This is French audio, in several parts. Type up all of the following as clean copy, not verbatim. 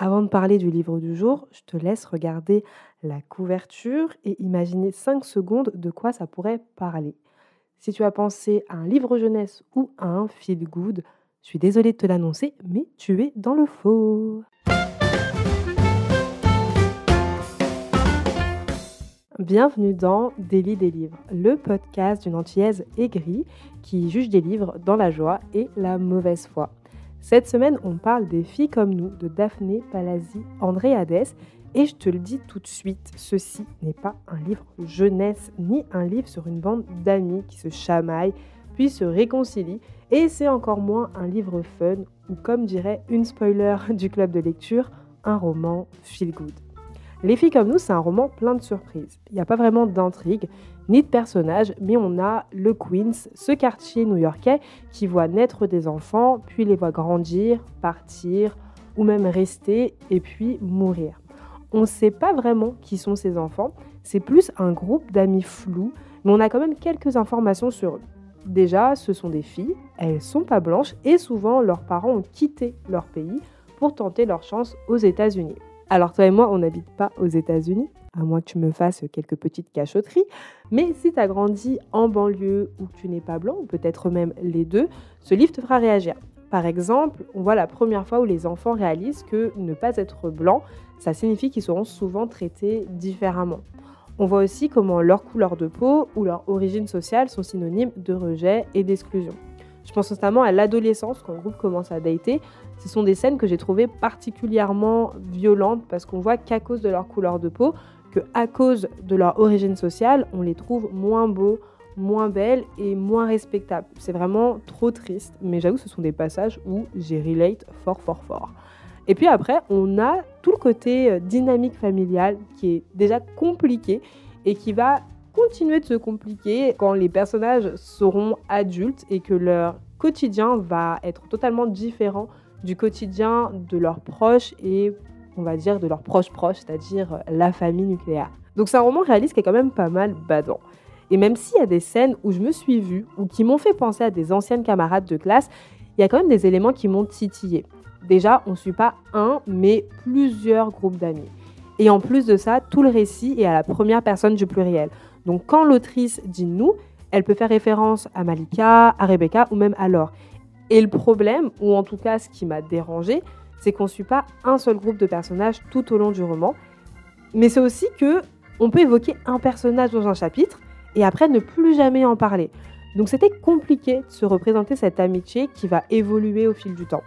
Avant de parler du livre du jour, je te laisse regarder la couverture et imaginer 5 secondes de quoi ça pourrait parler. Si tu as pensé à un livre jeunesse ou à un feel good, je suis désolée de te l'annoncer, mais tu es dans le faux. Bienvenue dans Délit des livres, le podcast d'une antillaise aigrie qui juge des livres dans la joie et la mauvaise foi. Cette semaine, on parle des filles comme nous de Daphné Palazzi Andréadès et je te le dis tout de suite, ceci n'est pas un livre jeunesse ni un livre sur une bande d'amis qui se chamaillent puis se réconcilient et c'est encore moins un livre fun ou comme dirait une spoiler du club de lecture, un roman feel good. Les filles comme nous, c'est un roman plein de surprises. Il n'y a pas vraiment d'intrigue, ni de personnages, mais on a le Queens, ce quartier new-yorkais qui voit naître des enfants, puis les voit grandir, partir, ou même rester, et puis mourir. On ne sait pas vraiment qui sont ces enfants, c'est plus un groupe d'amis flous, mais on a quand même quelques informations sur eux. Déjà, ce sont des filles, elles ne sont pas blanches, et souvent leurs parents ont quitté leur pays pour tenter leur chance aux États-Unis. Alors toi et moi, on n'habite pas aux États-Unis, à moins que tu me fasses quelques petites cachotteries, mais si tu as grandi en banlieue ou que tu n'es pas blanc, ou peut-être même les deux, ce livre te fera réagir. Par exemple, on voit la première fois où les enfants réalisent que ne pas être blanc, ça signifie qu'ils seront souvent traités différemment. On voit aussi comment leur couleur de peau ou leur origine sociale sont synonymes de rejet et d'exclusion. Je pense notamment à l'adolescence, quand le groupe commence à dater. Ce sont des scènes que j'ai trouvées particulièrement violentes parce qu'on voit qu'à cause de leur couleur de peau, qu'à cause de leur origine sociale, on les trouve moins beaux, moins belles et moins respectables. C'est vraiment trop triste, mais j'avoue ce sont des passages où j'ai relate fort. Et puis après, on a tout le côté dynamique familiale qui est déjà compliqué et qui va continuer de se compliquer quand les personnages seront adultes et que leur quotidien va être totalement différent du quotidien de leurs proches et on va dire de leurs proches, c'est-à-dire la famille nucléaire. Donc c'est un roman réaliste qui est quand même pas mal badant. Et même s'il y a des scènes où je me suis vue ou qui m'ont fait penser à des anciennes camarades de classe, il y a quand même des éléments qui m'ont titillée. Déjà, on ne suit pas un, mais plusieurs groupes d'amis. Et en plus de ça, tout le récit est à la première personne du pluriel. Donc quand l'autrice dit « nous », elle peut faire référence à Malika, à Rebecca ou même à Laure. Et le problème, ou en tout cas ce qui m'a dérangée, c'est qu'on ne suit pas un seul groupe de personnages tout au long du roman. Mais c'est aussi qu'on peut évoquer un personnage dans un chapitre et après ne plus jamais en parler. Donc c'était compliqué de se représenter cette amitié qui va évoluer au fil du temps.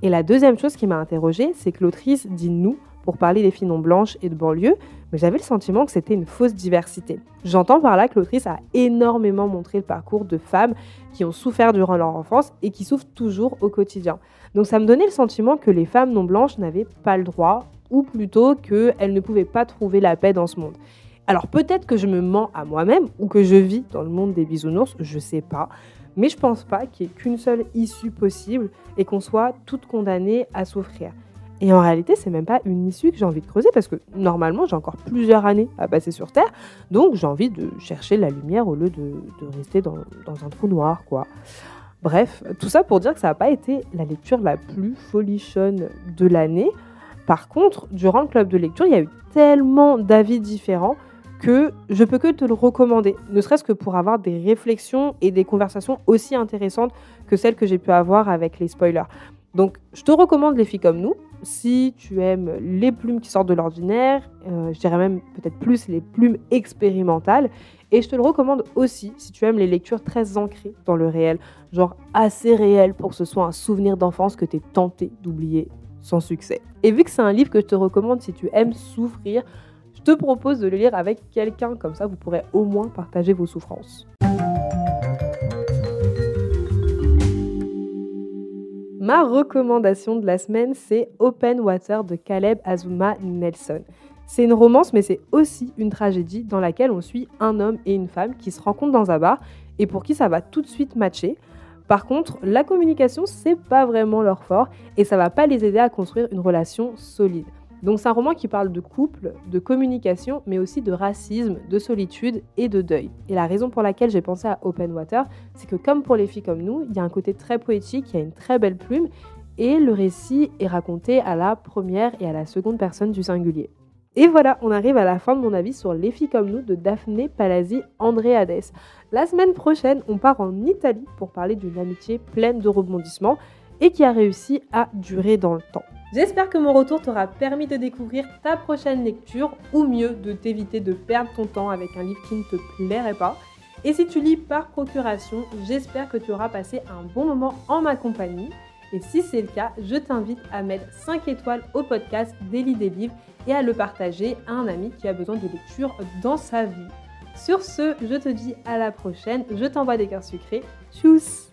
Et la deuxième chose qui m'a interrogée, c'est que l'autrice dit « nous » pour parler des filles non blanches et de banlieue, mais j'avais le sentiment que c'était une fausse diversité. J'entends par là que l'autrice a énormément montré le parcours de femmes qui ont souffert durant leur enfance et qui souffrent toujours au quotidien. Donc ça me donnait le sentiment que les femmes non blanches n'avaient pas le droit, ou plutôt qu'elles ne pouvaient pas trouver la paix dans ce monde. Alors peut-être que je me mens à moi-même, ou que je vis dans le monde des bisounours, je sais pas, mais je pense pas qu'il y ait qu'une seule issue possible et qu'on soit toutes condamnées à souffrir. Et en réalité, c'est même pas une issue que j'ai envie de creuser parce que normalement, j'ai encore plusieurs années à passer sur Terre. Donc, j'ai envie de chercher la lumière au lieu de rester dans un trou noir, quoi. Bref, tout ça pour dire que ça n'a pas été la lecture la plus folichonne de l'année. Par contre, durant le club de lecture, il y a eu tellement d'avis différents que je peux que te le recommander, ne serait-ce que pour avoir des réflexions et des conversations aussi intéressantes que celles que j'ai pu avoir avec les spoilers. Donc, je te recommande Les filles comme nous. Si tu aimes les plumes qui sortent de l'ordinaire, je dirais même peut-être plus les plumes expérimentales. Et je te le recommande aussi si tu aimes les lectures très ancrées dans le réel, genre assez réel pour que ce soit un souvenir d'enfance que tu es tenté d'oublier sans succès. Et vu que c'est un livre que je te recommande si tu aimes souffrir, je te propose de le lire avec quelqu'un, comme ça vous pourrez au moins partager vos souffrances. Ma recommandation de la semaine, c'est Open Water de Caleb Azumah Nelson. C'est une romance, mais c'est aussi une tragédie dans laquelle on suit un homme et une femme qui se rencontrent dans un bar et pour qui ça va tout de suite matcher. Par contre, la communication, c'est pas vraiment leur fort et ça va pas les aider à construire une relation solide. Donc c'est un roman qui parle de couple, de communication, mais aussi de racisme, de solitude et de deuil. Et la raison pour laquelle j'ai pensé à Open Water, c'est que comme pour Les filles comme nous, il y a un côté très poétique, il y a une très belle plume, et le récit est raconté à la première et à la seconde personne du singulier. Et voilà, on arrive à la fin de mon avis sur Les filles comme nous de Daphné Palazzi Andréades. La semaine prochaine, on part en Italie pour parler d'une amitié pleine de rebondissements et qui a réussi à durer dans le temps. J'espère que mon retour t'aura permis de découvrir ta prochaine lecture ou mieux de t'éviter de perdre ton temps avec un livre qui ne te plairait pas. Et si tu lis par procuration, j'espère que tu auras passé un bon moment en ma compagnie. Et si c'est le cas, je t'invite à mettre 5 étoiles au podcast Daily des livres et à le partager à un ami qui a besoin de lecture dans sa vie. Sur ce, je te dis à la prochaine, je t'envoie des cœurs sucrés. Tchuss!